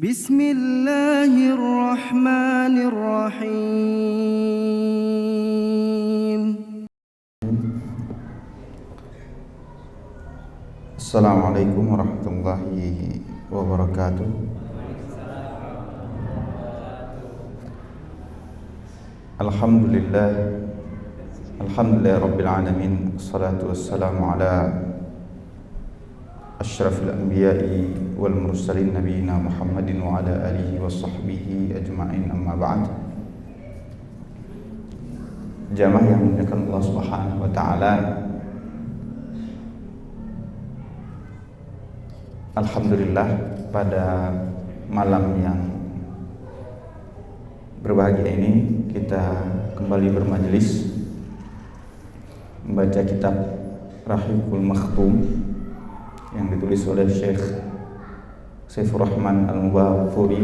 Bismillahirrahmanirrahim. Assalamualaikum warahmatullahi wabarakatuh. Alhamdulillah rabbil alamin. Assalatu wassalamu ala asyrafil anbiya'i wal mursalin nabiyina Muhammadin wa ala alihi wa sahbihi ajma'in, amma ba'd. Jamaah yang dimuliakan Allah Subhanahu wa taala, alhamdulillah pada malam yang berbahagia ini kita kembali bermajelis membaca kitab Rahiqul Makhtum yang ditulis oleh Syekh Saifur Rahman Al-Mubarakfuri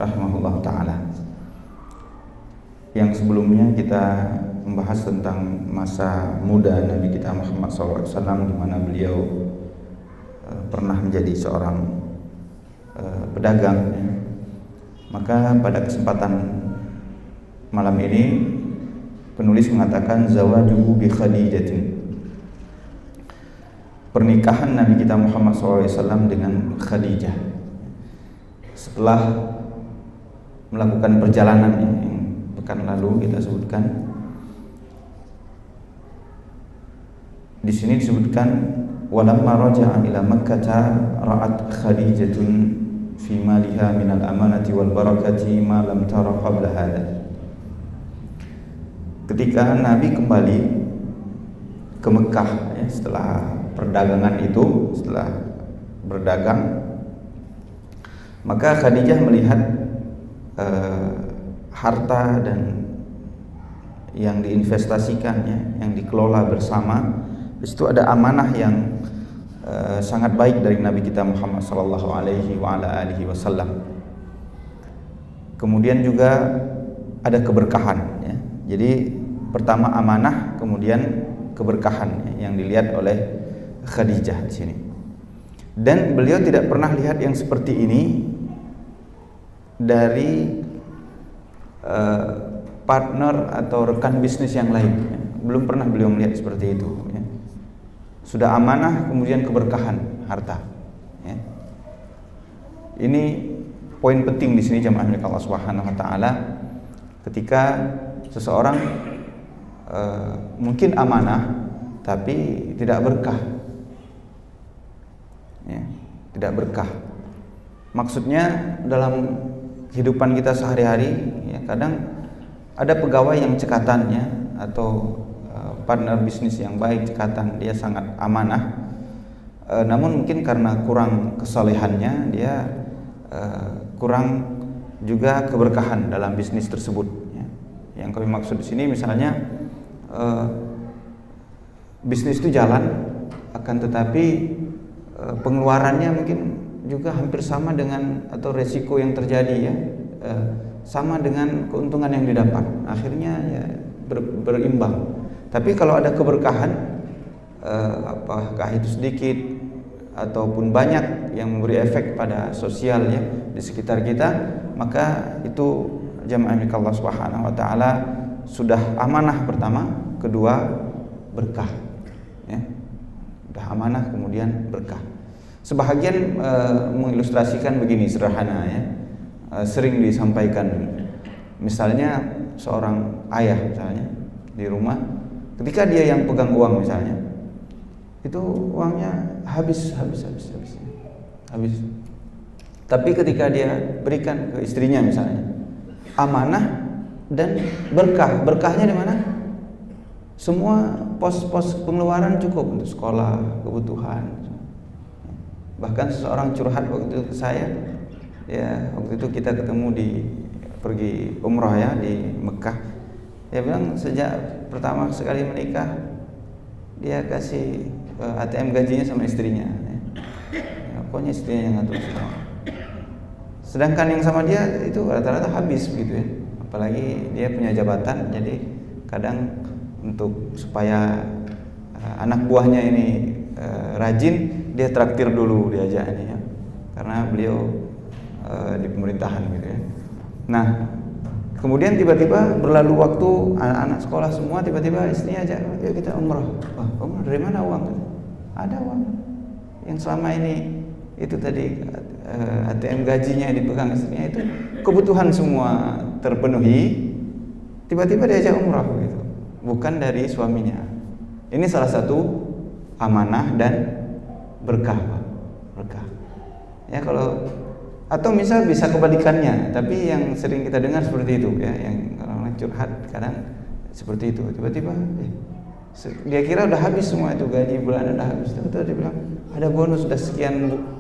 rahimahullah ta'ala. Yang sebelumnya kita membahas tentang masa muda Nabi kita Muhammad SAW, di mana beliau pernah menjadi seorang pedagang. Maka pada kesempatan malam ini penulis mengatakan zawajuhu bi Khadijatin, pernikahan Nabi kita Muhammad SAW dengan Khadijah setelah melakukan perjalanan yang pekan lalu kita sebutkan. Di sini disebutkan walamma raja'a ila Makkah ra'at Khadijatun fi maliha minal amanati wal barakati ma lam tara qabla hadha. Ketika Nabi kembali ke Mekah setelah perdagangan itu, setelah berdagang, maka Khadijah melihat harta dan yang diinvestasikan, yang dikelola bersama. Di situ ada amanah yang sangat baik dari Nabi kita Muhammad sallallahu alaihi wasallam. Kemudian juga ada keberkahan. Jadi pertama amanah, kemudian keberkahan yang dilihat oleh Khadijah di sini. Dan beliau tidak pernah lihat yang seperti ini dari partner atau rekan bisnis yang lain. Belum pernah beliau melihat seperti itu. Sudah amanah, kemudian keberkahan harta. Ini poin penting di sini jemaah milik Allah Subhanahu wa taala. Ketika seseorang mungkin amanah tapi tidak berkah. Tidak berkah. Maksudnya dalam kehidupan kita sehari-hari, kadang ada pegawai yang cekatannya atau partner bisnis yang baik cekatan, dia sangat amanah, namun mungkin karena kurang kesalehannya, dia kurang juga keberkahan dalam bisnis tersebut. Yang kami maksud di sini misalnya bisnis itu jalan, akan tetapi pengeluarannya mungkin juga hampir sama dengan, atau resiko yang terjadi sama dengan keuntungan yang didapat, akhirnya berimbang. Tapi kalau ada keberkahan, apakah itu sedikit ataupun banyak yang memberi efek pada sosial di sekitar kita, maka itu jamaah milik Allah Subhanahu wa taala sudah amanah pertama, kedua berkah. Sudah amanah kemudian berkah. Sebahagian mengilustrasikan begini sederhana, sering disampaikan. Misalnya seorang ayah misalnya di rumah, ketika dia yang pegang uang misalnya, itu uangnya habis. Tapi ketika dia berikan ke istrinya misalnya, amanah dan berkah. Berkahnya di mana? Semua pos-pos pengeluaran cukup untuk sekolah, kebutuhan. Bahkan seseorang curhat waktu itu ke saya, waktu itu kita ketemu pergi umrah di Mekah. Dia bilang sejak pertama sekali menikah, dia kasih ATM gajinya sama istrinya. Pokoknya istrinya yang ngatur semua. Sedangkan yang sama dia itu rata-rata habis begitu Apalagi dia punya jabatan, jadi kadang untuk supaya anak buahnya ini rajin, dia traktir dulu diajaknya. karena beliau di pemerintahan gitu ya. Nah, kemudian tiba-tiba berlalu waktu, anak-anak sekolah semua, tiba-tiba istrinya ajak, yuk kita umroh. Wah, umroh dari mana uang? Ada uang yang selama ini itu tadi ATM gajinya dipegang istrinya, itu kebutuhan semua terpenuhi. Tiba-tiba diajak umroh gitu, bukan dari suaminya. Ini salah satu amanah dan berkah, berkah. Ya kalau atau misal bisa kebalikannya, tapi yang sering kita dengar seperti itu ya, yang orang curhat kadang seperti itu. Tiba-tiba dia kira udah habis semua itu gaji bulanan udah habis, tiba-tiba dia bilang ada bonus sudah sekian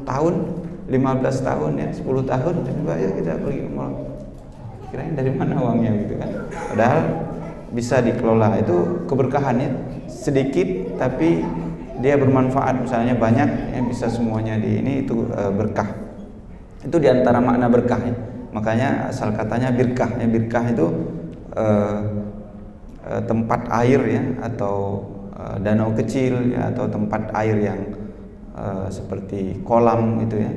tahun, 15 tahun ya, 10 tahun, tiba-tiba ya kita pergi umroh. Kirain dari mana uangnya gitu kan. Padahal bisa dikelola, itu keberkahannya sedikit tapi dia bermanfaat, misalnya banyak yang bisa semuanya di ini, itu berkah. Itu diantara makna berkah ya. Makanya asal katanya birkah ya, birkah itu tempat air ya, atau danau kecil ya, atau tempat air yang seperti kolam gitu ya.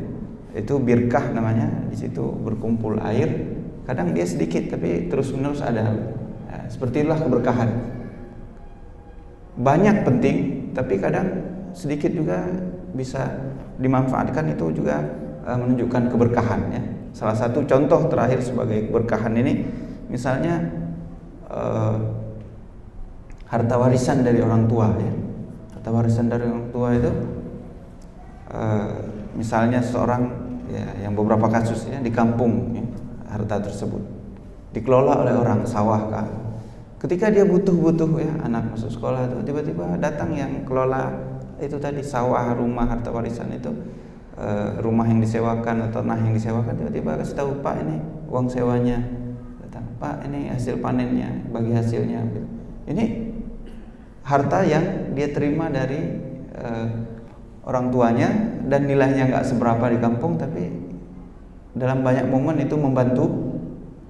Itu birkah namanya. Di situ berkumpul air. Kadang dia sedikit tapi terus menerus ada. Ya, seperti itulah keberkahan. Banyak penting, tapi kadang sedikit juga bisa dimanfaatkan, itu juga menunjukkan keberkahan ya. Salah satu contoh terakhir sebagai keberkahan ini, misalnya harta warisan dari orang tua ya. Harta warisan dari orang tua itu misalnya seorang ya, yang beberapa kasus ya, di kampung ya, harta tersebut dikelola oleh orang, sawah kan. Ketika dia butuh ya, anak masuk sekolah itu, tiba-tiba datang yang kelola itu tadi sawah, rumah, harta warisan itu, rumah yang disewakan atau tanah yang disewakan, tiba-tiba kasih tahu, Pak ini uang sewanya, datang, Pak ini hasil panennya, bagi hasilnya. Ini harta yang dia terima dari orang tuanya dan nilainya nggak seberapa di kampung, tapi dalam banyak momen itu membantu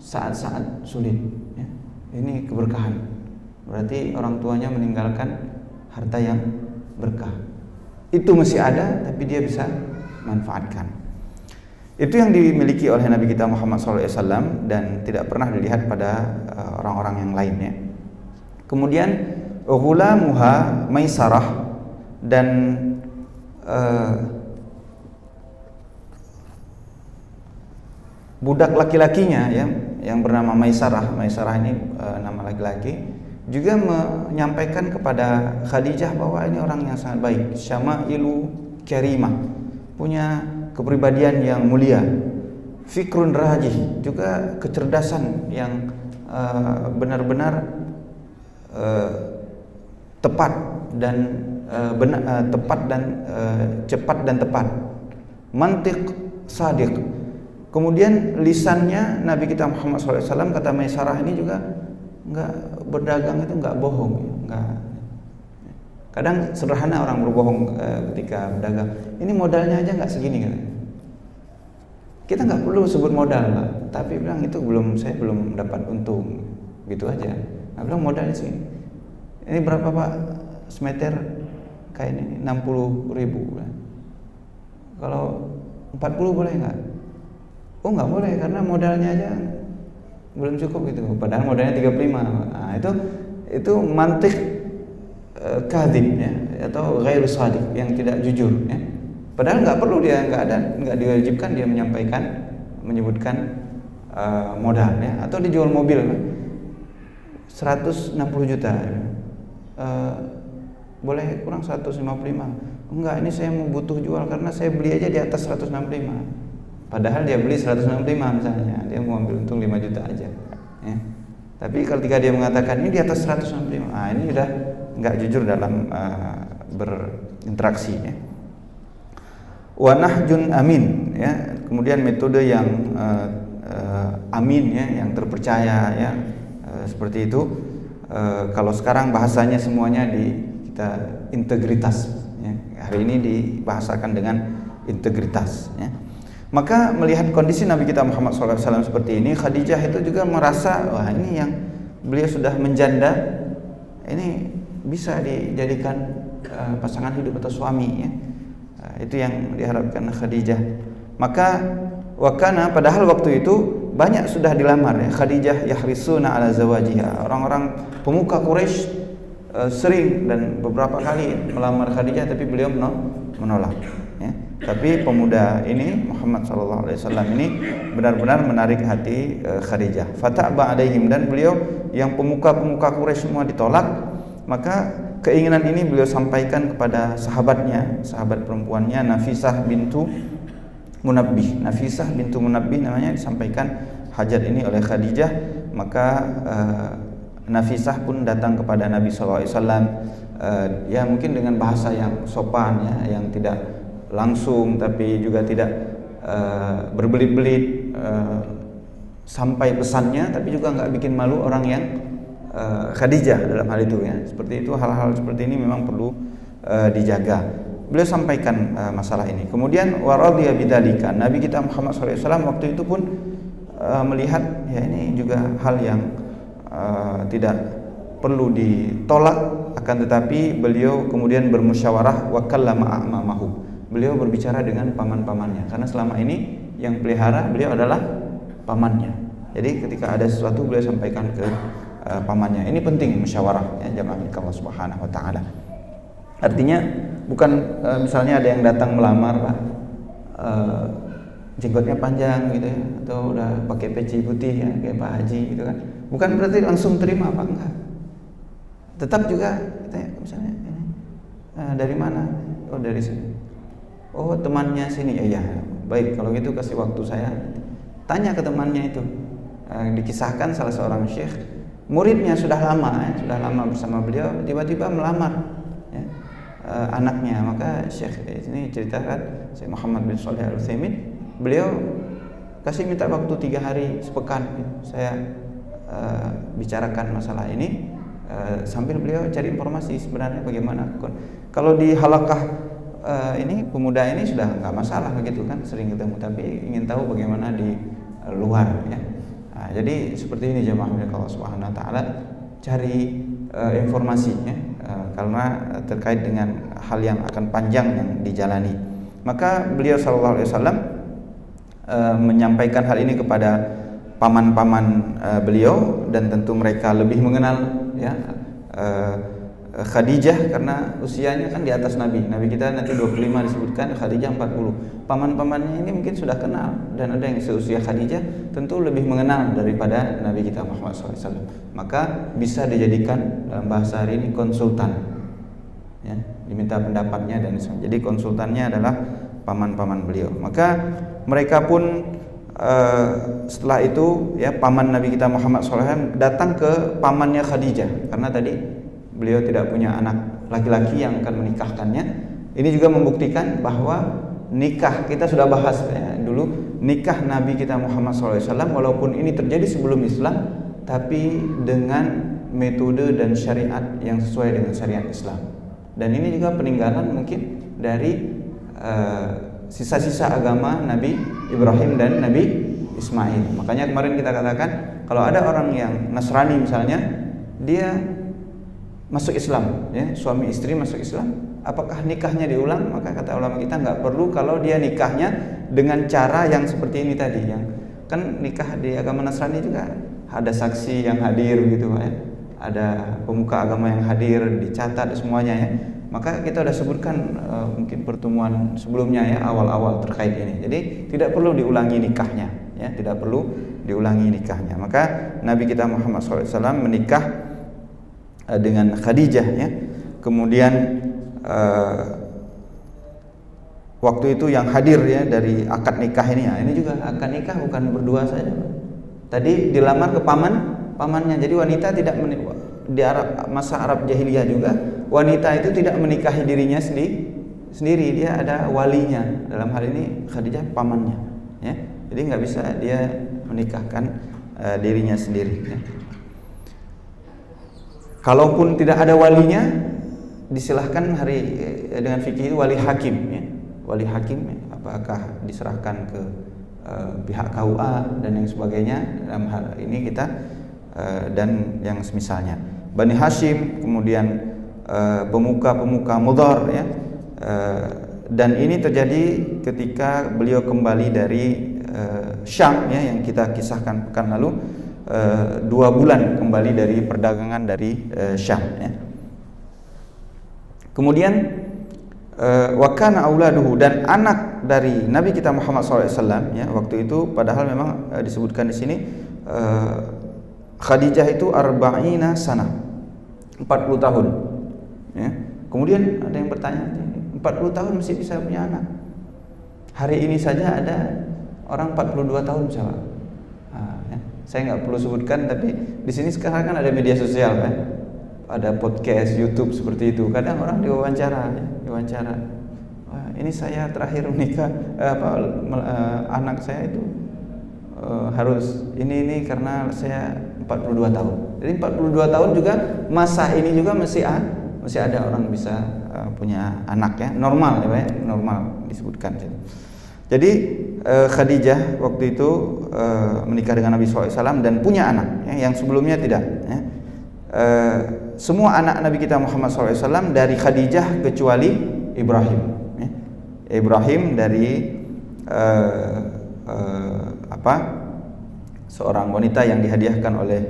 saat-saat sulit ya. Ini keberkahan, berarti orang tuanya meninggalkan harta yang berkah. Itu masih ada tapi dia bisa manfaatkan. Itu yang dimiliki oleh Nabi kita Muhammad SAW dan tidak pernah dilihat pada orang-orang yang lainnya. Kemudian ghulamuha maisarah, dan budak laki-lakinya ya, yang bernama Maisarah. Maisarah ini nama laki-laki, juga menyampaikan kepada Khadijah bahwa ini orang yang sangat baik, syama'ilu karimah, punya kepribadian yang mulia, fikrun rajih, juga kecerdasan yang benar-benar tepat dan cepat dan tepat, mantiq sadiq. Kemudian lisannya Nabi kita Muhammad SAW, kata Maisarah ini juga nggak berdagang itu nggak bohong, nggak. Kadang sederhana orang berbohong ketika berdagang. Ini modalnya aja nggak segini kan. Kita nggak perlu sebut modal, Pak. Tapi bilang itu saya belum dapat untung, gitu aja. Nah, bilang modalnya sih. Ini berapa Pak? Semeter kayak ini 60.000. Kalau 40 boleh nggak? Oh nggak boleh karena modalnya aja belum cukup gitu. Padahal modalnya 35. Nah, itu mantik kadhib ya, atau ghairu shadiq, yang tidak jujur ya. Padahal nggak perlu, dia nggak diwajibkan dia menyebutkan modal ya. Atau dijual mobil 160 juta boleh kurang 155. Enggak, ini saya mau butuh jual karena saya beli aja di atas 165. Padahal dia beli 165 misalnya, dia mau ambil untung 5 juta aja ya. Tapi ketika dia mengatakan ini di atas 165, ini udah nggak jujur dalam berinteraksi ya. Wa nahjun amin ya, kemudian metode yang amin ya, yang terpercaya ya, seperti itu. Kalau sekarang bahasanya semuanya kita integritas ya. Hari ini dibahasakan dengan integritas ya. Maka melihat kondisi Nabi kita Muhammad SAW seperti ini, Khadijah itu juga merasa, wah ini yang beliau sudah menjanda, ini bisa dijadikan pasangan hidup atau suami ya. Itu yang diharapkan Khadijah. Maka wakana, padahal waktu itu banyak sudah dilamar ya, Khadijah yahrisuna ala zawajiha. Orang-orang pemuka Quraisy sering dan beberapa kali melamar Khadijah, tapi beliau menolak ya. Tapi pemuda ini Muhammad SAW ini benar-benar menarik hati Khadijah. Fata'ba alaihim, dan beliau yang pemuka-pemuka Quraisy semua ditolak, maka keinginan ini beliau sampaikan kepada sahabatnya, sahabat perempuannya Nafisah bintu Munabbih. Nafisah bintu Munabbih namanya, disampaikan hajat ini oleh Khadijah. Maka Nafisah pun datang kepada Nabi SAW, ya mungkin dengan bahasa yang sopan ya, yang tidak langsung tapi juga tidak berbelit-belit, sampai pesannya tapi juga nggak bikin malu orang yang Khadijah dalam hal itu ya. Seperti itu, hal-hal seperti ini memang perlu dijaga. Beliau sampaikan masalah ini. Kemudian waradhiya bidzalika, Nabi kita Muhammad SAW waktu itu pun melihat ya ini juga hal yang tidak perlu ditolak, akan tetapi beliau kemudian bermusyawarah wa kallama a'mamahu. Beliau berbicara dengan paman-pamannya, karena selama ini yang pelihara beliau adalah pamannya. Jadi ketika ada sesuatu beliau sampaikan ke pamannya. Ini penting musyawarah ya, jamaah Allah Subhanahu wa taala. Artinya bukan misalnya ada yang datang melamar Pak, jenggotnya panjang gitu ya, atau udah pakai peci putih ya kayak Pak Haji gitu kan. Bukan berarti langsung terima Pak, enggak. Tetap juga tanya misalnya ini dari mana? Oh dari sini. Oh temannya sini. Iya, baik kalau gitu kasih waktu saya. Tanya ke temannya itu. Dikisahkan salah seorang syekh, muridnya sudah lama bersama beliau, tiba-tiba melamar ya, anaknya. Maka syekh ini ceritakan, Syekh Muhammad bin Shalih Al-Utsaimin, beliau kasih minta waktu 3 hari sepekan gitu. Saya bicarakan masalah ini sambil beliau cari informasi sebenarnya bagaimana. Kalau di halaqah ini pemuda ini sudah nggak masalah begitu kan, sering ketemu, tapi ingin tahu bagaimana di luar ya. Nah, jadi seperti ini jemaah Allah Subhanahu wa taala, cari informasinya karena terkait dengan hal yang akan panjang yang dijalani. Maka beliau sallallahu alaihi wasallam menyampaikan hal ini kepada paman-paman beliau, dan tentu mereka lebih mengenal ya Khadijah karena usianya kan di atas Nabi. Nabi kita nanti 25 disebutkan, Khadijah 40. Paman-pamannya ini mungkin sudah kenal, dan ada yang seusia Khadijah tentu lebih mengenal daripada Nabi kita Muhammad SAW. Maka bisa dijadikan dalam bahasa hari ini konsultan. Ya, diminta pendapatnya dan sebagainya. Jadi konsultannya adalah paman-paman beliau. Maka mereka pun setelah itu ya paman Nabi kita Muhammad SAW datang ke pamannya Khadijah, karena tadi beliau tidak punya anak laki-laki yang akan menikahkannya. Ini juga membuktikan bahwa nikah, kita sudah bahas ya, dulu nikah Nabi kita Muhammad SAW walaupun ini terjadi sebelum Islam, tapi dengan metode dan syariat yang sesuai dengan syariat Islam. Dan ini juga peninggalan mungkin dari sisa-sisa agama Nabi Ibrahim dan Nabi Ismail. Makanya kemarin kita katakan, kalau ada orang yang Nasrani misalnya, dia masuk Islam ya, suami istri masuk Islam, apakah nikahnya diulang? Maka kata ulama kita nggak perlu kalau dia nikahnya dengan cara yang seperti ini tadi. Yang kan nikah di agama Nasrani juga ada saksi yang hadir gitu ya, ada pemuka agama yang hadir, dicatat semuanya ya. Maka kita sudah sebutkan mungkin pertemuan sebelumnya ya, awal-awal terkait ini. Jadi tidak perlu diulangi nikahnya ya, tidak perlu diulangi nikahnya. Maka Nabi kita Muhammad SAW menikah dengan Khadijah ya. Kemudian waktu itu yang hadir ya dari akad nikah ini ya, ini juga akad nikah bukan berdua saja. Tadi dilamar ke pamannya. Jadi wanita tidak di masa Arab jahiliyah juga, wanita itu tidak menikahi dirinya sendiri, dia ada walinya. Dalam hal ini Khadijah pamannya ya. Jadi nggak bisa dia menikahkan dirinya sendiri ya. Kalaupun tidak ada walinya, disilahkan dengan fikih itu wali hakim ya. Wali hakim ya, apakah diserahkan ke pihak KUA dan yang sebagainya, dalam hal ini kita dan yang semisalnya. Bani Hashim, kemudian pemuka-pemuka Mudhar ya, dan ini terjadi ketika beliau kembali dari Syam ya, yang kita kisahkan pekan lalu, 2 bulan kembali dari perdagangan dari Syam ya. Kemudian wa kana auladuhu, dan anak dari Nabi kita Muhammad SAW ya, waktu itu padahal memang disebutkan di sini Khadijah itu arba'ina sana, 40 tahun ya. Kemudian ada yang bertanya, 40 tahun masih bisa punya anak? Hari ini saja ada orang 42 tahun misalnya. Ya. Saya nggak perlu sebutkan, tapi di sini sekarang kan ada media sosial kan, ada podcast, YouTube seperti itu. Kadang orang diwawancara. Wah, ini saya terakhir menikah, anak saya itu harus ini karena saya 42 tahun. Jadi 42 tahun juga masa ini juga masih ada orang bisa punya anak ya, normal ya, normal disebutkan. Jadi Khadijah waktu itu menikah dengan Nabi SAW dan punya anak ya, yang sebelumnya tidak ya. Semua anak Nabi kita Muhammad SAW dari Khadijah kecuali Ibrahim ya. Ibrahim dari seorang wanita yang dihadiahkan oleh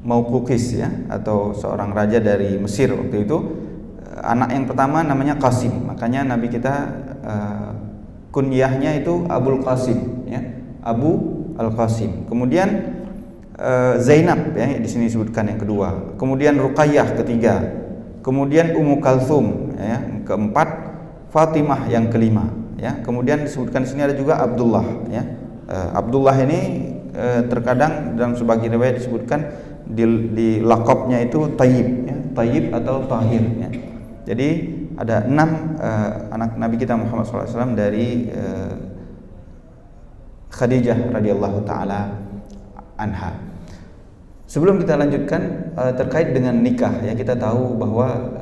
Maukukis ya, atau seorang raja dari Mesir waktu itu. Anak yang pertama namanya Qasim, makanya Nabi kita kunyahnya itu Abul Qasim ya, Abu Al-Qasim. Kemudian Zainab ya, di sini disebutkan yang kedua. Kemudian Ruqayyah ketiga. Kemudian Ummu Kalthum ya, keempat. Fatimah yang kelima ya. Kemudian disebutkan di sini ada juga Abdullah ya. Abdullah ini terkadang dalam sebagian riwayat disebutkan di lakopnya itu Tayyib ya, Tayyib atau Tahir ya. Jadi ada 6 anak Nabi kita Muhammad SAW dari Khadijah radhiyallahu taala anha. Sebelum kita lanjutkan terkait dengan nikah ya, kita tahu bahwa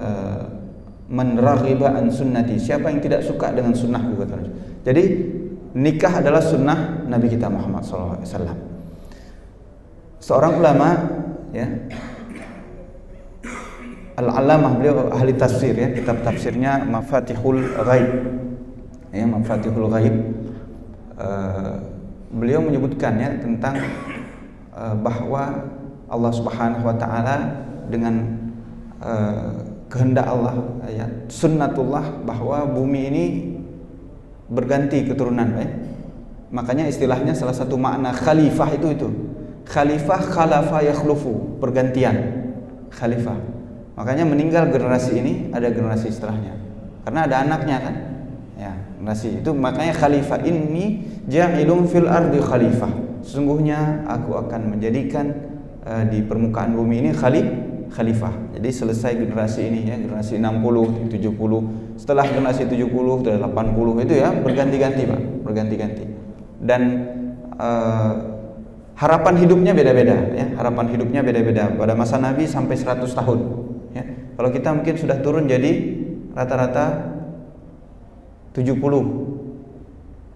man raghiba an sunnati, siapa yang tidak suka dengan sunnahku, kata Rasul. Jadi nikah adalah sunnah Nabi kita Muhammad SAW. Seorang ulama ya, Al-Allamah, beliau ahli tafsir ya, kitab tafsirnya Mafatihul Ghaib ya, Mafatihul Ghaib. Beliau menyebutkan ya tentang bahwa Allah Subhanahu wa taala dengan kehendak Allah ya, sunnatullah, bahwa bumi ini berganti keturunan ya. Makanya istilahnya salah satu makna khalifah itu khalifah, khalafa yakhlufu, pergantian khalifah. Makanya meninggal generasi ini, ada generasi setelahnya, karena ada anaknya kan ya, generasi itu. Makanya khalifah, inni ja'ilun fil ardi khalifah, sesungguhnya aku akan menjadikan di permukaan bumi ini khalifah. Jadi selesai generasi ini ya, generasi 60, 70, setelah generasi 70, setelah 80 itu ya, berganti-ganti Pak, berganti-ganti. Dan harapan hidupnya beda-beda ya, harapan hidupnya beda-beda. Pada masa Nabi sampai 100 tahun ya. Kalau kita mungkin sudah turun jadi rata-rata 70,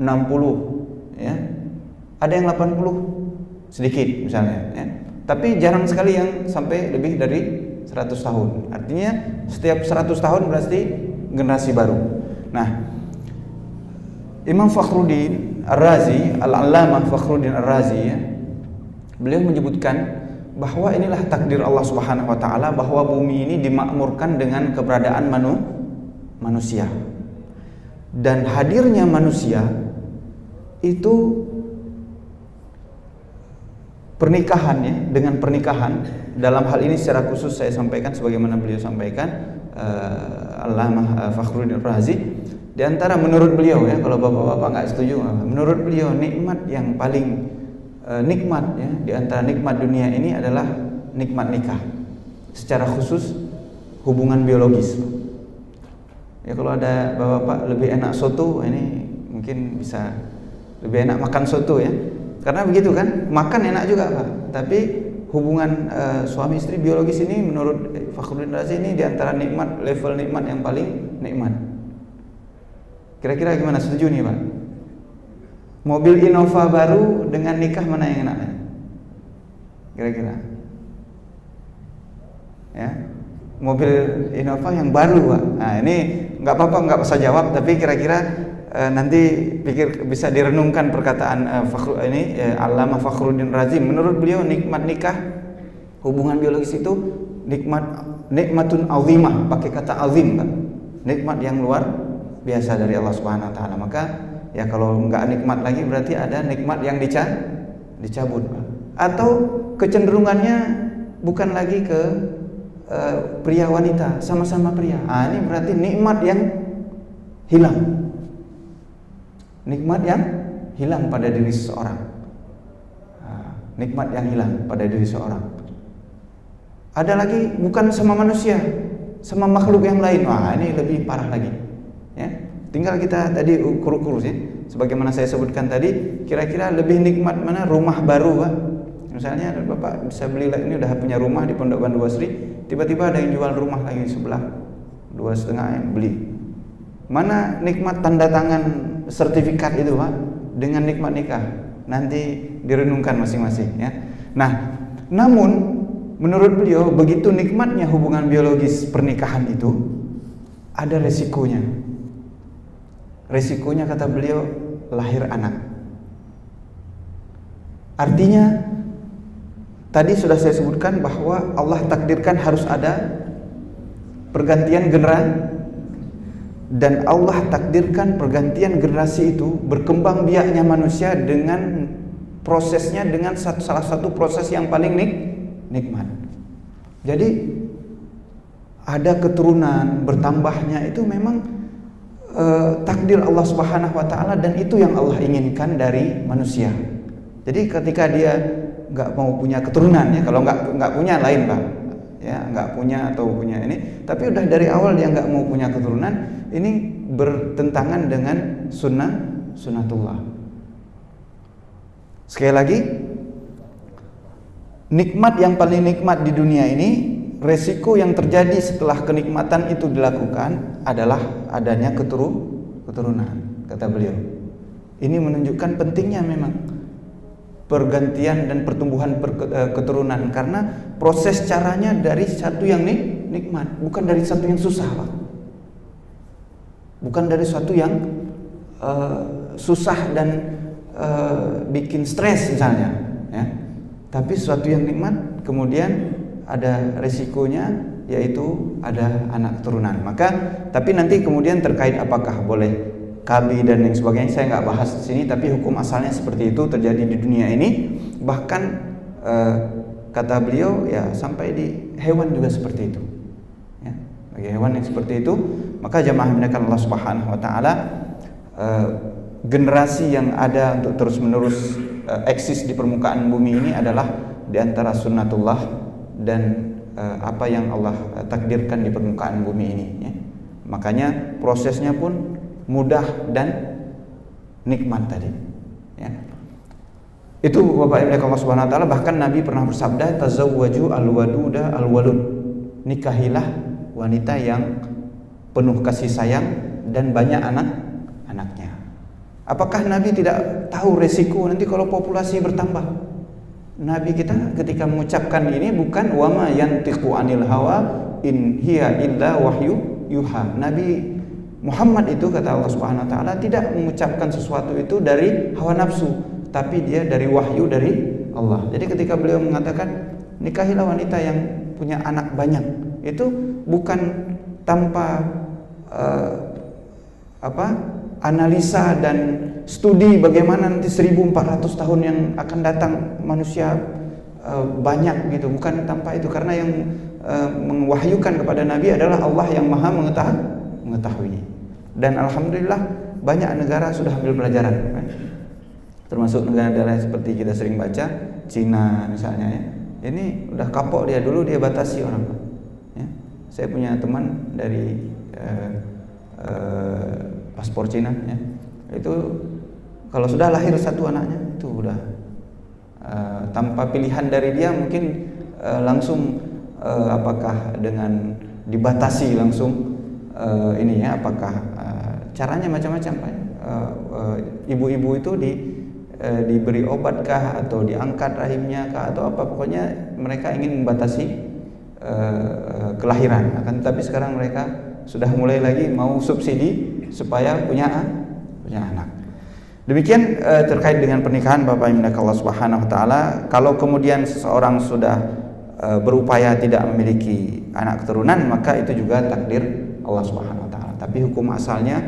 60 ya. Ada yang 80 sedikit misalnya ya. Tapi jarang sekali yang sampai lebih dari 100 tahun. Artinya setiap 100 tahun berarti generasi baru. Nah, Imam Fakhruddin Ar-Razi, Al-Allamah Fakhruddin Ar-Razi ya, beliau menyebutkan bahwa inilah takdir Allah Subhanahu wa taala, bahwa bumi ini dimakmurkan dengan keberadaan manusia. Dan hadirnya manusia itu pernikahan ya, dengan pernikahan dalam hal ini secara khusus saya sampaikan sebagaimana beliau sampaikan, Allamah Fakhruddin Ar-Razi, di antara menurut beliau ya, kalau bapak-bapak nggak setuju, menurut beliau nikmat yang paling nikmat ya, di antara nikmat dunia ini adalah nikmat nikah, secara khusus hubungan biologis. Ya, kalau ada bapak-bapak lebih enak soto, ini mungkin bisa lebih enak makan soto ya, karena begitu kan, makan enak juga Pak, tapi hubungan suami istri biologis ini menurut Fakhruddin Razi ini di antara nikmat, level nikmat yang paling nikmat. Kira-kira gimana, setuju nih Pak? Mobil Innova baru dengan nikah mana yang enak? Kira-kira? Ya. mobil Innova yang baru, Pak. Nah, ini nggak apa-apa, nggak usah jawab, tapi kira-kira nanti pikir bisa direnungkan perkataan Allamah Fakhruddin Razi. Menurut beliau nikmat nikah, hubungan biologis itu nikmatun azimah, pakai kata azim, Pak. Nikmat yang luar biasa dari Allah Subhanahu wa taala. Maka ya kalau nggak nikmat lagi berarti ada nikmat yang dicabut, Pak. Atau kecenderungannya bukan lagi ke pria wanita, sama-sama pria. Ah, ini berarti nikmat yang hilang. Nikmat yang hilang pada diri seseorang. Nikmat yang hilang pada diri seseorang. Ada lagi bukan sama manusia, sama makhluk yang lain. Wah, ini lebih parah lagi. Ya, tinggal kita tadi ukur-ukur sih. Sebagaimana saya sebutkan tadi, kira-kira lebih nikmat mana rumah baru, Pak? Misalnya Bapak bisa beli, ini udah punya rumah di Pondok Bandu Basri, tiba-tiba ada yang jual rumah lagi sebelah 2,5 beli. Mana nikmat tanda tangan sertifikat itu, Pak, dengan nikmat nikah? Nanti direnungkan masing-masing, ya. Nah, namun menurut beliau begitu nikmatnya hubungan biologis pernikahan itu ada resikonya. Resikonya kata beliau lahir anak. Artinya tadi sudah saya sebutkan bahwa Allah takdirkan harus ada pergantian generasi, dan Allah takdirkan pergantian generasi itu berkembang biaknya manusia dengan prosesnya, dengan salah satu proses yang paling nikmat. Jadi ada keturunan bertambahnya itu memang takdir Allah Subhanahu wa taala, dan itu yang Allah inginkan dari manusia. Jadi ketika dia nggak mau punya keturunan, ya, kalau nggak punya lain, Pak, ya, nggak punya atau punya ini, tapi udah dari awal dia nggak mau punya keturunan, ini bertentangan dengan sunnatullah. Sekali lagi, nikmat yang paling nikmat di dunia ini, resiko yang terjadi setelah kenikmatan itu dilakukan adalah adanya keturunan, kata beliau. Ini menunjukkan pentingnya memang pergantian dan pertumbuhan keturunan, karena proses caranya dari satu yang nikmat, bukan dari satu yang susah, Pak. Bukan dari satu yang susah dan bikin stres misalnya, ya. Tapi sesuatu yang nikmat kemudian ada resikonya, yaitu ada anak keturunan. Maka tapi nanti kemudian terkait apakah boleh KB dan yang sebagainya, saya nggak bahas di sini, tapi hukum asalnya seperti itu terjadi di dunia ini. Bahkan kata beliau, ya sampai di hewan juga seperti itu, ya. Bagi hewan yang seperti itu, maka jamaah menekan Allah Subhanahu wa taala, generasi yang ada untuk terus-menerus eksis di permukaan bumi ini adalah di antara sunnatullah dan apa yang Allah takdirkan di permukaan bumi ini, ya. Makanya prosesnya pun mudah dan nikmat tadi, ya. Itu Bapak Ibu Allah Subhanahu wa taala. Bahkan Nabi pernah bersabda, tazawwaju alwaduda alwalud, nikahilah wanita yang penuh kasih sayang dan banyak anaknya. Apakah Nabi tidak tahu resiko nanti kalau populasi bertambah? Nabi kita ketika mengucapkan ini bukan wama yantiqu anil hawa in hiya illa wahyu yuha. Nabi Muhammad itu, kata Allah Subhanahu wa taala, tidak mengucapkan sesuatu itu dari hawa nafsu, tapi dia dari wahyu dari Allah. Jadi ketika beliau mengatakan nikahilah wanita yang punya anak banyak, itu bukan tanpa analisa dan studi bagaimana nanti 1400 tahun yang akan datang manusia banyak gitu, bukan tanpa itu, karena yang mewahyukan kepada Nabi adalah Allah yang Maha mengetahui. Dan alhamdulillah banyak negara sudah ambil pelajaran, kan? Termasuk negara-negara seperti kita sering baca, Cina misalnya, ya. Ini udah kapok dia, dulu dia batasi orang, ya. Saya punya teman dari paspor Cina, ya. Itu kalau sudah lahir satu anaknya itu udah tanpa pilihan dari dia, mungkin langsung apakah dengan dibatasi langsung apakah caranya macam-macam, Pak. Ibu-ibu itu diberi obat kah, atau diangkat rahimnya kah, atau apa, pokoknya mereka ingin membatasi kelahiran. Akan tetapi sekarang mereka sudah mulai lagi mau subsidi supaya punya anak. Demikian terkait dengan pernikahan Bapak Ibu Allah Subhanahu wa taala. Kalau kemudian seseorang sudah berupaya tidak memiliki anak keturunan, maka itu juga takdir Allah Subhanahu wa taala. Tapi hukum asalnya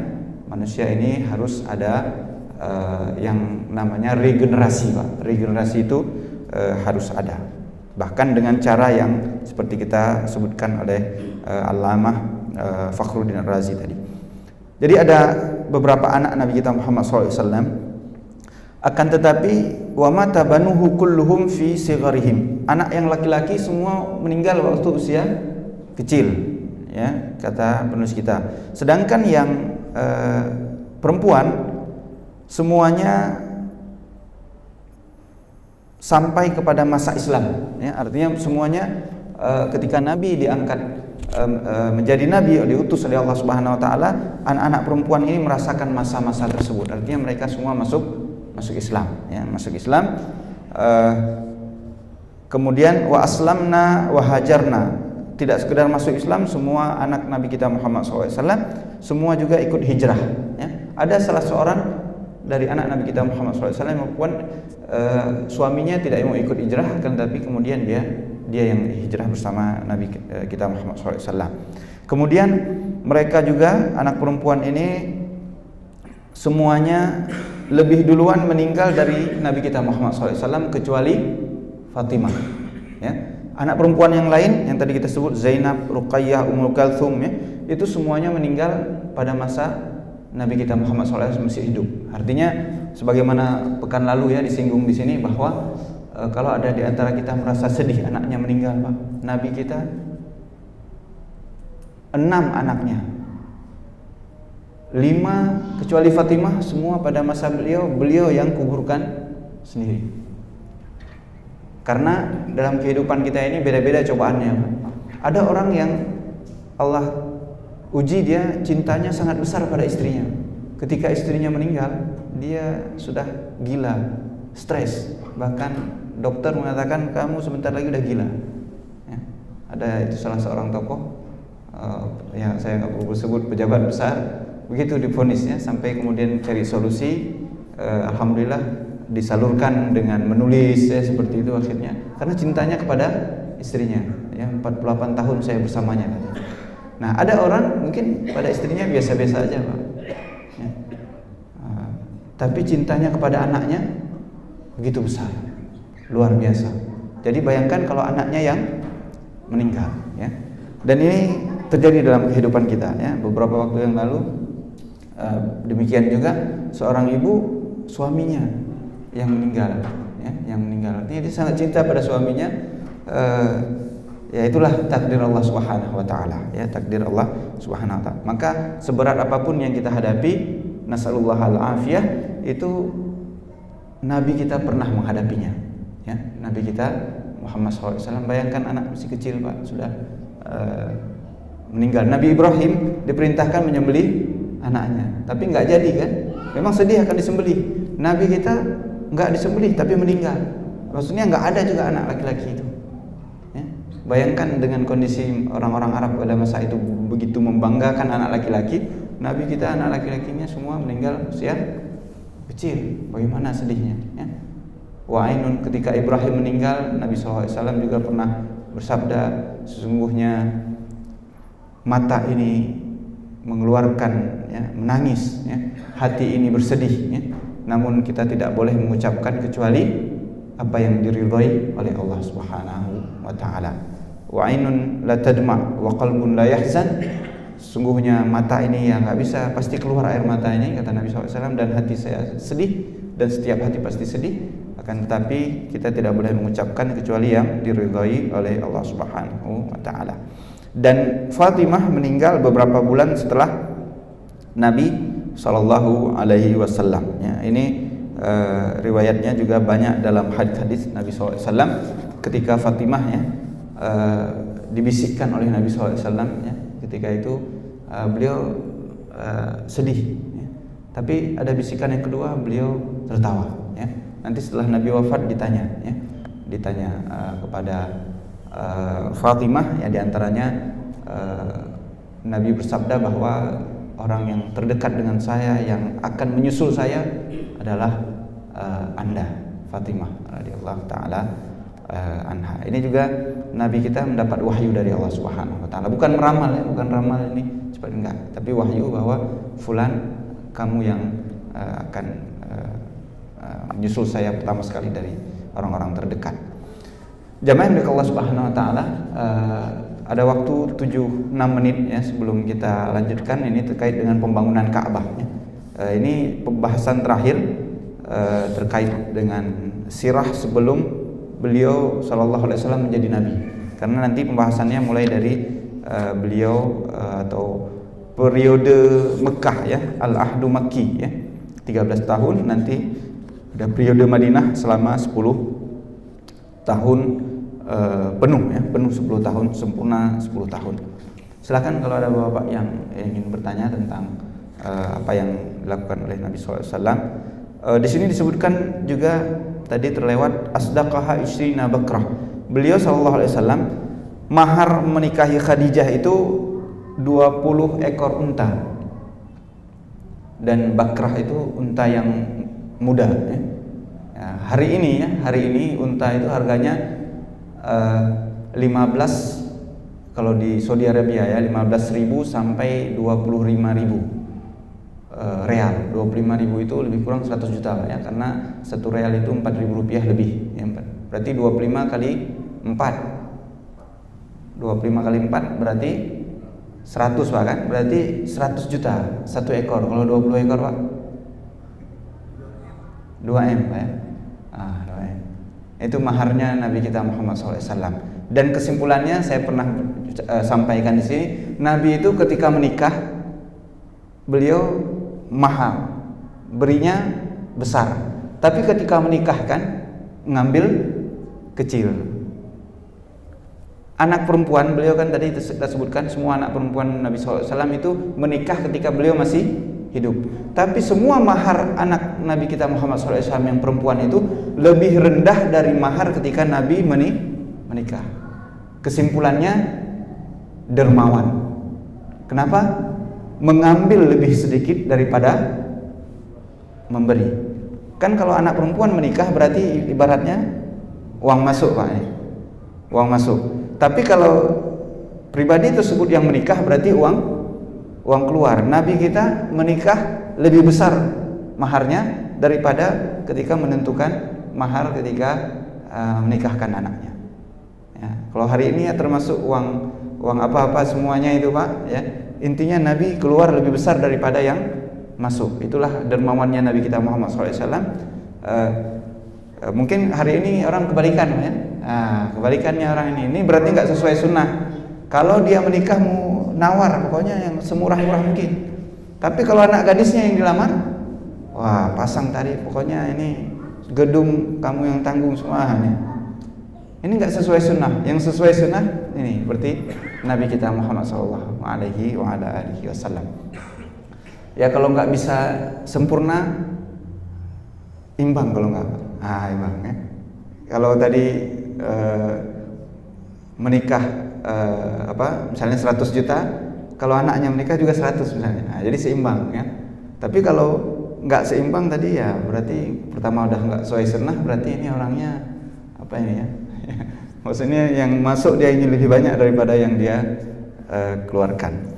manusia ini harus ada yang namanya regenerasi, Pak. Regenerasi itu harus ada. Bahkan dengan cara yang seperti kita sebutkan oleh Allamah Fakhruddin Ar-Razi tadi. Jadi ada beberapa anak Nabi kita Muhammad SAW, akan tetapi wa mata banuhu kulluhum fi sigharihim. Anak yang laki-laki semua meninggal waktu usia kecil, ya, kata penulis kita. Sedangkan yang perempuan semuanya sampai kepada masa Islam, ya, artinya semuanya ketika Nabi diangkat menjadi Nabi, diutus oleh Allah Subhanahu wa taala, anak-anak perempuan ini merasakan masa-masa tersebut. Artinya mereka semua masuk Islam, ya, masuk Islam. Kemudian wa aslamna wa hajarna, tidak sekedar masuk Islam, semua anak Nabi kita Muhammad SAW semua juga ikut hijrah, ya. Ada salah seorang dari anak Nabi kita Muhammad SAW maupun suaminya tidak mau ikut hijrah, kan, tapi kemudian dia yang hijrah bersama Nabi kita Muhammad SAW. Kemudian mereka juga anak perempuan ini semuanya lebih duluan meninggal dari Nabi kita Muhammad SAW kecuali Fatimah, ya. Anak perempuan yang lain yang tadi kita sebut Zainab, Ruqayyah, Ummul Kalthum, ya, itu semuanya meninggal pada masa Nabi kita Muhammad SAW masih hidup. Artinya sebagaimana pekan lalu, ya, disinggung di sini bahwa kalau ada di antara kita merasa sedih anaknya meninggal, Pak, Nabi kita 6 anaknya, 5 kecuali Fatimah semua pada masa beliau yang kuburkan sendiri. Karena dalam kehidupan kita ini beda-beda cobaannya, Pak. Ada orang yang Allah uji, dia cintanya sangat besar pada istrinya. Ketika istrinya meninggal, dia sudah gila, stres. Bahkan dokter mengatakan kamu sebentar lagi udah gila, ya. Ada itu salah seorang tokoh, yang saya nggak perlu sebut, pejabat besar, begitu divonisnya, sampai kemudian cari solusi. Alhamdulillah disalurkan dengan menulis, ya, seperti itu akhirnya, karena cintanya kepada istrinya, ya, 48 tahun saya bersamanya. Nah, ada orang mungkin pada istrinya biasa-biasa aja, Pak, ya. Tapi cintanya kepada anaknya begitu besar, luar biasa. Jadi bayangkan kalau anaknya yang meninggal, ya. Dan ini terjadi dalam kehidupan kita, ya. Beberapa waktu yang lalu demikian juga seorang ibu, suaminya yang meninggal, ya, yang meninggal. Artinya dia sangat cinta pada suaminya. Ya, itulah takdir Allah Subhanahu wa taala, ya, takdir Allah Subhanahu wa taala. Maka seberat apapun yang kita hadapi, nasallallahu al-afiyah, itu Nabi kita pernah menghadapinya, ya. Nabi kita Muhammad SAW, bayangkan anak masih kecil, Pak, sudah meninggal. Nabi Ibrahim diperintahkan menyembelih anaknya, tapi nggak jadi, kan? Memang sedih akan disembelih. Nabi kita nggak disembelih tapi meninggal. Maksudnya nggak ada juga anak laki-laki itu, ya. Bayangkan dengan kondisi orang-orang Arab pada masa itu begitu membanggakan anak laki-laki. Nabi kita anak laki-lakinya semua meninggal usia kecil. Bagaimana sedihnya, ya. Wa ainun, ketika Ibrahim meninggal, Nabi SAW juga pernah bersabda, sesungguhnya mata ini mengeluarkan, ya, menangis, ya, hati ini bersedih, ya. Namun kita tidak boleh mengucapkan kecuali apa yang diridhai oleh Allah Subhanahu wa taala. Wa ainun la tadma wa qalbun la yahzan. Sungguhnya mata ini yang enggak bisa pasti keluar air mata ini, kata Nabi SAW, dan hati saya sedih, dan setiap hati pasti sedih. Akan tetapi kita tidak boleh mengucapkan kecuali yang diridhai oleh Allah Subhanahu wa taala. Dan Fatimah meninggal beberapa bulan setelah Nabi Sallallahu Alaihi Wasallam, ya. Ini riwayatnya juga banyak dalam hadis-hadis Nabi SAW. Ketika Fatimah, ya, dibisikkan oleh Nabi SAW, ya, ketika itu beliau sedih, ya. Tapi ada bisikan yang kedua, beliau tertawa, ya. Nanti setelah Nabi wafat ditanya, ya, kepada Fatimah, ya diantaranya Nabi bersabda bahwa orang yang terdekat dengan saya yang akan menyusul saya adalah Anda, Fatimah radhiyallahu taala anha. Ini juga Nabi kita mendapat wahyu dari Allah Subhanahu wa taala. Bukan meramal ya, bukan ramal ini cepat enggak, tapi wahyu bahwa fulan kamu yang akan menyusul saya pertama sekali dari orang-orang terdekat. Jamaah yang Allah Subhanahu wa taala, ada waktu 7-6 menit ya sebelum kita lanjutkan ini terkait dengan pembangunan Ka'bah ya. Ini pembahasan terakhir terkait dengan sirah sebelum beliau sallallahu alaihi wasallam menjadi nabi. Karena nanti pembahasannya mulai dari beliau atau periode Mekah ya, Al-Ahdu Makki ya, 13 tahun, nanti ada periode Madinah selama 10 tahun penuh ya, penuh 10 tahun, sempurna 10 tahun. Silakan kalau ada bapak yang ingin bertanya tentang apa yang dilakukan oleh Nabi SAW. Di sini disebutkan juga tadi terlewat asdaqaha isrina bakrah. Beliau SAW mahar menikahi Khadijah itu 20 ekor unta, dan bakrah itu unta yang muda ya. Ya, hari ini unta itu harganya 15, kalau di Saudi Arabia ya, 15.000 sampai 25.000 real. 25.000 itu lebih kurang 100 juta Pak ya, karena 1 real itu 4.000 rupiah lebih ya, berarti 25 kali 4 berarti 100 Pak kan, berarti 100 juta 1 ekor. Kalau 20 ekor Pak 2M Pak ya. 2M. Itu maharnya Nabi kita Muhammad SAW. Dan kesimpulannya saya pernah sampaikan di sini, Nabi itu ketika menikah beliau mahal, berinya besar. Tapi ketika menikahkan ngambil kecil. Anak perempuan beliau kan tadi kita sebutkan semua anak perempuan Nabi SAW itu menikah ketika beliau masih hidup. Tapi semua mahar anak Nabi kita Muhammad SAW yang perempuan itu lebih rendah dari mahar ketika Nabi menikah. Kesimpulannya dermawan. Kenapa? Mengambil lebih sedikit daripada memberi. Kan kalau anak perempuan menikah berarti ibaratnya uang masuk Pak ya. Uang masuk. Tapi kalau pribadi tersebut yang menikah berarti uang keluar. Nabi kita menikah lebih besar maharnya daripada ketika menentukan mahar ketika menikahkan anaknya. Ya, kalau hari ini ya termasuk uang apa-apa semuanya itu Pak ya. Intinya Nabi keluar lebih besar daripada yang masuk. Itulah dermawannya Nabi kita Muhammad SAW. Mungkin hari ini orang kebalikan ya. Kebalikannya orang ini berarti nggak sesuai sunnah. Kalau dia menikah mau nawar, pokoknya yang semurah-murah mungkin. Tapi kalau anak gadisnya yang dilamar, wah pasang tadi, pokoknya ini gedung kamu yang tanggung semua. Ini nggak sesuai sunnah. Yang sesuai sunnah ini berarti Nabi kita Muhammad SAW. Ya kalau nggak bisa sempurna, imbang kalau nggak, imbang ya. Kalau tadi menikah misalnya 100 juta, kalau anaknya menikah juga 100 misalnya, jadi seimbang ya. Tapi kalau nggak seimbang tadi ya berarti pertama udah nggak sesuai sunnah, berarti ini orangnya apa ini ya. Maksudnya yang masuk dia ingin lebih banyak daripada yang dia keluarkan.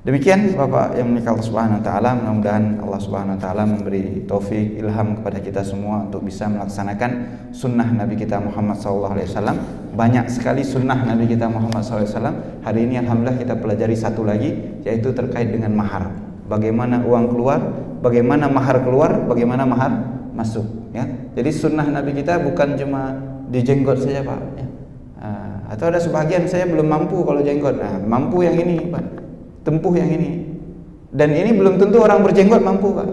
Demikian Bapak yang menikah Allah Subhanahu wa taala, mudah-mudahan Allah Subhanahu wa taala memberi taufik ilham kepada kita semua untuk bisa melaksanakan sunnah Nabi kita Muhammad SAW. Banyak sekali sunnah Nabi kita Muhammad SAW. Hari ini alhamdulillah kita pelajari satu lagi, yaitu terkait dengan mahar. Bagaimana uang keluar, bagaimana mahar keluar, bagaimana mahar masuk ya. Jadi sunnah Nabi kita bukan cuma di jenggot saja Pak ya. Atau ada sebagian saya belum mampu kalau jenggot. Mampu yang ini Pak, tempuh yang ini. Dan ini belum tentu orang berjenggot mampu Pak.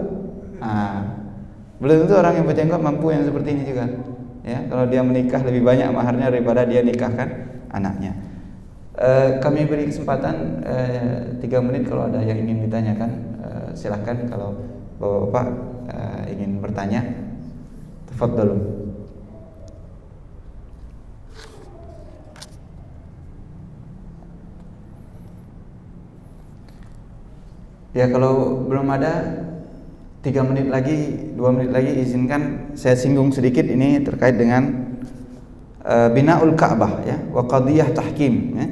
Belum tentu orang yang berjenggot mampu yang seperti ini juga ya. Kalau dia menikah lebih banyak maharnya daripada dia nikahkan anaknya. Kami beri kesempatan 3 menit kalau ada yang ingin ditanyakan. Silakan kalau Bapak-bapak ingin bertanya. Tafadhalu. Ya kalau belum ada, 3 menit lagi, 2 menit lagi izinkan saya singgung sedikit ini terkait dengan binaul Ka'bah ya, wa qadiyah tahkim ya.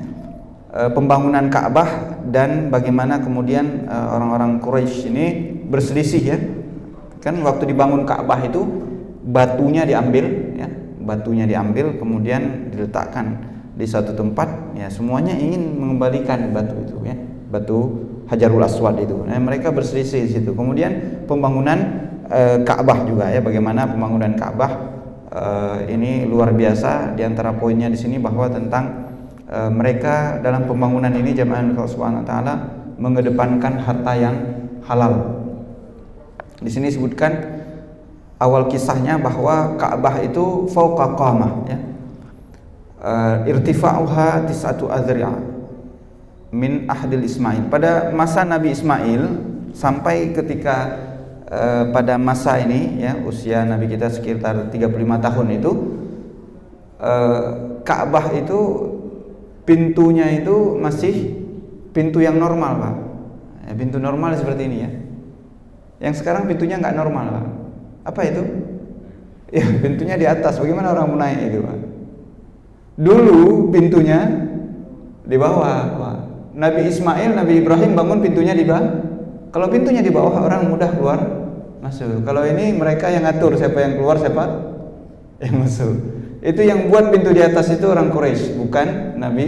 Pembangunan Ka'bah dan bagaimana kemudian orang-orang Quraisy ini berselisih ya. Kan waktu dibangun Ka'bah itu batunya diambil ya, batunya diambil kemudian diletakkan di satu tempat ya, semuanya ingin mengembalikan batu itu ya, batu Hajarul Aswad itu. Nah, mereka berselisih di situ. Kemudian pembangunan Ka'bah juga ya, bagaimana pembangunan Ka'bah ini luar biasa. Di antara poinnya di sini bahwa tentang mereka dalam pembangunan ini jamaah Allah Subhanahu wa taala mengedepankan harta yang halal. Di sini disebutkan awal kisahnya bahwa Ka'bah itu fauqa qamah ya. Irtifa'uha tis'atu adhri'a min ahdil Ismail. Pada masa Nabi Ismail sampai ketika pada masa ini ya, usia Nabi kita sekitar 35 tahun itu, Ka'bah itu pintunya itu masih pintu yang normal Pak ya, pintu normal seperti ini ya. Yang sekarang pintunya nggak normal Pak. Apa itu? Ya pintunya di atas. Bagaimana orang mau naik itu Pak? Dulu pintunya di bawah Pak. Nabi Ismail, Nabi Ibrahim bangun pintunya di bawah. Kalau pintunya di bawah orang mudah keluar masuk. Kalau ini mereka yang ngatur siapa yang keluar, siapa yang masuk. Itu yang buat pintu di atas itu orang Quraisy, bukan Nabi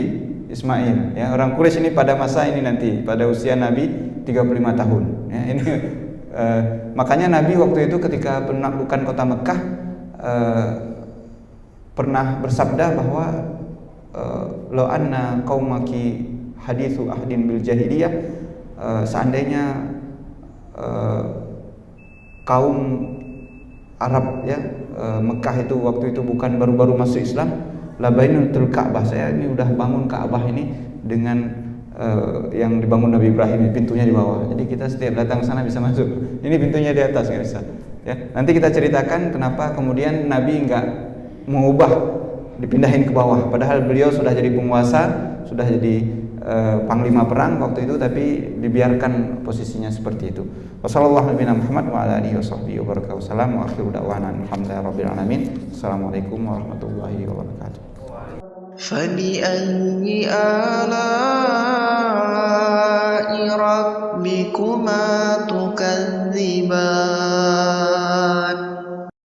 Ismail. Ya, orang Quraisy ini pada masa ini nanti, pada usia Nabi 35 tahun. Ya, ini makanya Nabi waktu itu ketika menaklukkan kota Mekah pernah bersabda bahwa lo anna qaumaki hadithu ahdin bil jahiliyah, seandainya kaum Arab ya, Mekah itu waktu itu bukan baru-baru masuk Islam, labainutul Ka'bah, saya ini udah bangun Ka'bah ini dengan yang dibangun Nabi Ibrahim, pintunya di bawah. Jadi kita setiap datang ke sana bisa masuk. Ini pintunya di atas nggak bisa. Ya, nanti kita ceritakan kenapa kemudian Nabi nggak mengubah dipindahin ke bawah. Padahal beliau sudah jadi penguasa, sudah jadi panglima perang waktu itu, tapi dibiarkan posisinya seperti itu. Wassallallahu nabiyana Muhammad wa ala alihi washabbihi wabarakatuh. Wa akhiru da'wana alhamdulillahi rabbil alamin. Assalamualaikum warahmatullahi wabarakatuh. فبأي آلاء ربكما تكذبان